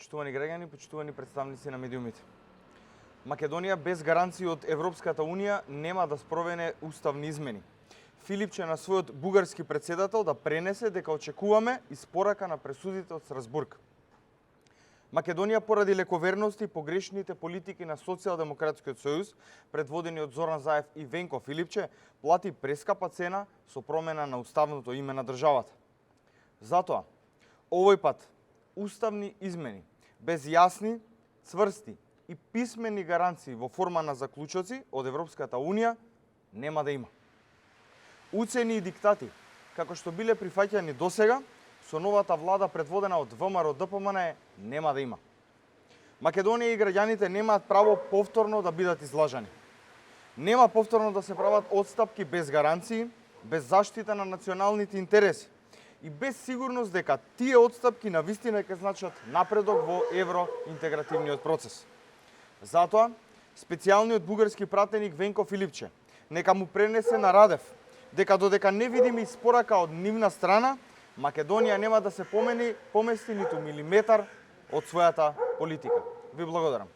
Почитувани граѓани, почитувани представници на медиумите. Македонија без гаранции од Европската Унија нема да спроведе уставни измени. Филипче на својот бугарски претседател да пренесе дека очекуваме испорака на пресудите од Страсбург. Македонија поради лековерност и погрешните политики на Социјалдемократскиот сојуз, предводени од Зоран Заев и Венко Филипче, плати прескапа цена со промена на уставното име на државата. Затоа, овој пат, уставни измени, без јасни, цврсти и писмени гаранции во форма на заклучоци од Европската Унија, нема да има. Уцени и диктати, како што биле прифаќани досега, со новата влада предводена од ВМРО ДПМН, нема да има. Македонија и граѓаните немаат право повторно да бидат излажани. Нема повторно да се прават отстапки без гаранции, без заштита на националните интереси и без сигурност дека тие отстапки навистина ќе значат напредок во евроинтегративниот процес. Затоа, специјалниот бугарски пратеник Венко Филипче нека му пренесе на Радев дека додека не видиме испорака од нивна страна, Македонија нема да се помести ниту милиметар од својата политика. Ви благодарам.